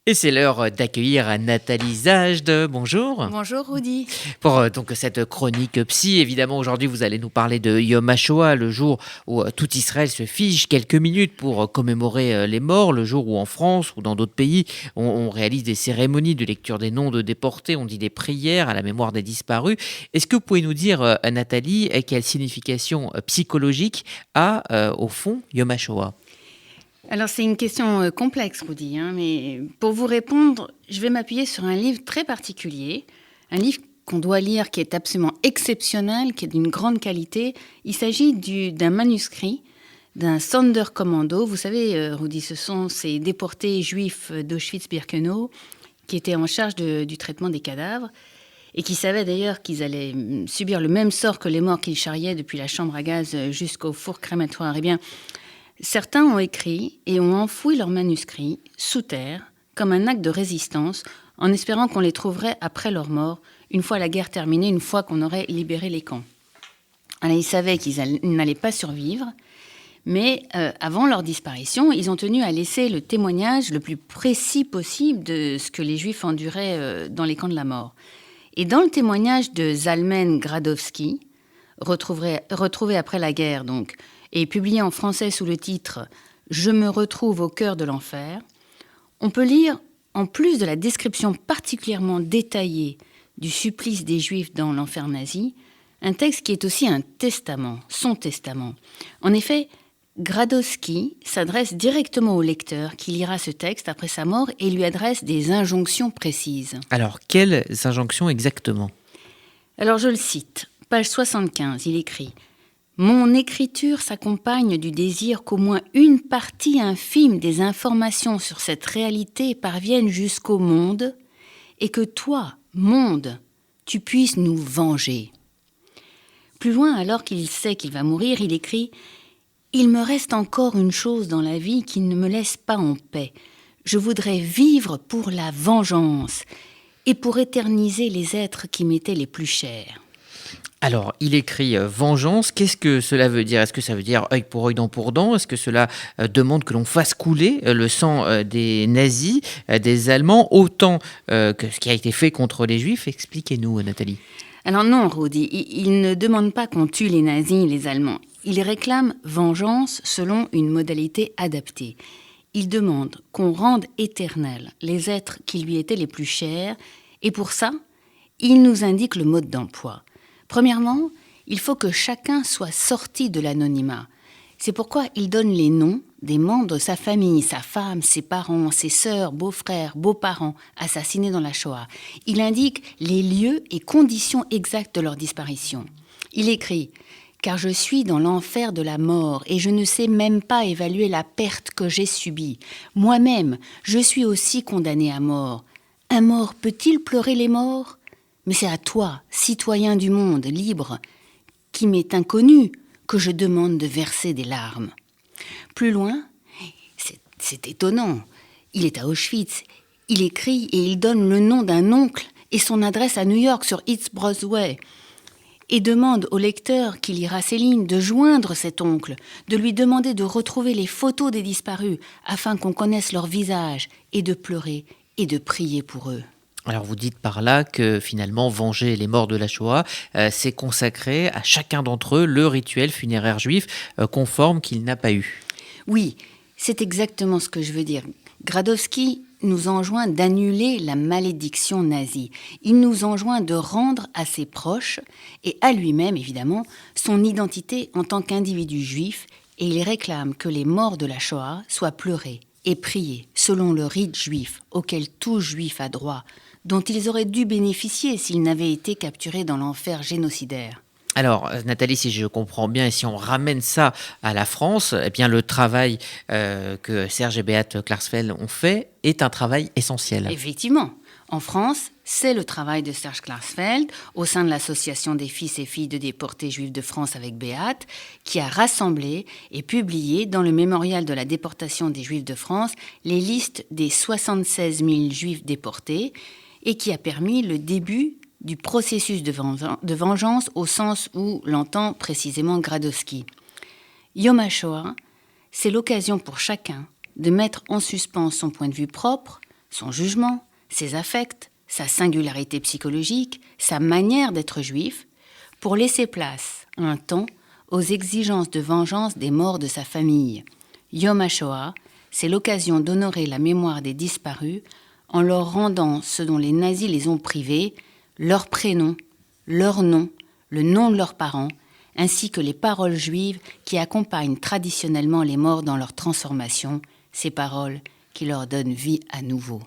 Et c'est l'heure d'accueillir Nathalie Zajde. Bonjour. Bonjour Rudy. Pour donc cette chronique psy, évidemment, aujourd'hui, vous allez nous parler de Yom HaShoah, le jour où tout Israël se fige quelques minutes pour commémorer les morts, le jour où en France ou dans d'autres pays, on réalise des cérémonies de lecture des noms de déportés, on dit des prières à la mémoire des disparus. Est-ce que vous pouvez nous dire, Nathalie, quelle signification psychologique a, au fond, Yom HaShoah ? Alors c'est une question complexe Rudy, mais pour vous répondre, je vais m'appuyer sur un livre très particulier, un livre qu'on doit lire qui est absolument exceptionnel, qui est d'une grande qualité. Il s'agit d'un manuscrit d'un Sonderkommando. Vous savez, Rudy, ce sont ces déportés juifs d'Auschwitz-Birkenau qui étaient en charge du traitement des cadavres et qui savaient d'ailleurs qu'ils allaient subir le même sort que les morts qu'ils charriaient depuis la chambre à gaz jusqu'au four crématoire. Eh bien, certains ont écrit et ont enfoui leurs manuscrits sous terre comme un acte de résistance en espérant qu'on les trouverait après leur mort, une fois la guerre terminée, une fois qu'on aurait libéré les camps. Alors, ils savaient qu'ils n'allaient pas survivre, mais avant leur disparition, ils ont tenu à laisser le témoignage le plus précis possible de ce que les Juifs enduraient dans les camps de la mort. Et dans le témoignage de Zalmen Gradowski, retrouvé après la guerre donc, et publié en français sous le titre « Je me retrouve au cœur de l'enfer », on peut lire, en plus de la description particulièrement détaillée du supplice des Juifs dans l'enfer nazi, un texte qui est aussi un testament, son testament. En effet, Gradowski s'adresse directement au lecteur qui lira ce texte après sa mort et lui adresse des injonctions précises. Alors, quelles injonctions exactement ? Alors je le cite, page 75, il écrit « Mon écriture s'accompagne du désir qu'au moins une partie infime des informations sur cette réalité parvienne jusqu'au monde et que toi, monde, tu puisses nous venger. » Plus loin, alors qu'il sait qu'il va mourir, il écrit « Il me reste encore une chose dans la vie qui ne me laisse pas en paix. Je voudrais vivre pour la vengeance et pour éterniser les êtres qui m'étaient les plus chers. » Alors, il écrit vengeance. Qu'est-ce que cela veut dire ? Est-ce que ça veut dire œil pour œil, dent pour dent ? Est-ce que cela demande que l'on fasse couler le sang des nazis, des Allemands, autant que ce qui a été fait contre les Juifs ? Expliquez-nous, Nathalie. Alors non, Rudy, il ne demande pas qu'on tue les nazis et les Allemands. Il réclame vengeance selon une modalité adaptée. Il demande qu'on rende éternels les êtres qui lui étaient les plus chers, et pour ça, il nous indique le mode d'emploi. Premièrement, il faut que chacun soit sorti de l'anonymat. C'est pourquoi il donne les noms des membres de sa famille, sa femme, ses parents, ses sœurs, beaux-frères, beaux-parents assassinés dans la Shoah. Il indique les lieux et conditions exactes de leur disparition. Il écrit « Car je suis dans l'enfer de la mort et je ne sais même pas évaluer la perte que j'ai subie. Moi-même, je suis aussi condamné à mort. Un mort peut-il pleurer les morts ? Mais c'est à toi, citoyen du monde, libre, qui m'est inconnu, que je demande de verser des larmes. » Plus loin, c'est étonnant, il est à Auschwitz, il écrit et il donne le nom d'un oncle et son adresse à New York sur East Broadway et demande au lecteur qui lira ces lignes de joindre cet oncle, de lui demander de retrouver les photos des disparus afin qu'on connaisse leur visage et de pleurer et de prier pour eux. Alors vous dites par là que finalement venger les morts de la Shoah, c'est consacrer à chacun d'entre eux le rituel funéraire juif conforme qu'il n'a pas eu. Oui, c'est exactement ce que je veux dire. Gradowski nous enjoint d'annuler la malédiction nazie. Il nous enjoint de rendre à ses proches, et à lui-même évidemment, son identité en tant qu'individu juif, et il réclame que les morts de la Shoah soient pleurés et priés selon le rite juif auquel tout juif a droit, dont ils auraient dû bénéficier s'ils n'avaient été capturés dans l'enfer génocidaire. Alors, Nathalie, si je comprends bien, et si on ramène ça à la France, eh bien, le travail que Serge et Beate Klarsfeld ont fait est un travail essentiel. Effectivement. En France, c'est le travail de Serge Klarsfeld au sein de l'association des fils et filles de déportés juifs de France avec Beate, qui a rassemblé et publié dans le mémorial de la déportation des juifs de France les listes des 76 000 juifs déportés et qui a permis le début du processus de vengeance au sens où l'entend précisément Gradowski. Yom HaShoah, c'est l'occasion pour chacun de mettre en suspens son point de vue propre, son jugement, ses affects, sa singularité psychologique, sa manière d'être juif, pour laisser place, un temps, aux exigences de vengeance des morts de sa famille. Yom HaShoah, c'est l'occasion d'honorer la mémoire des disparus en leur rendant ce dont les nazis les ont privés, leur prénom, leur nom, le nom de leurs parents, ainsi que les paroles juives qui accompagnent traditionnellement les morts dans leur transformation, ces paroles qui leur donnent vie à nouveau.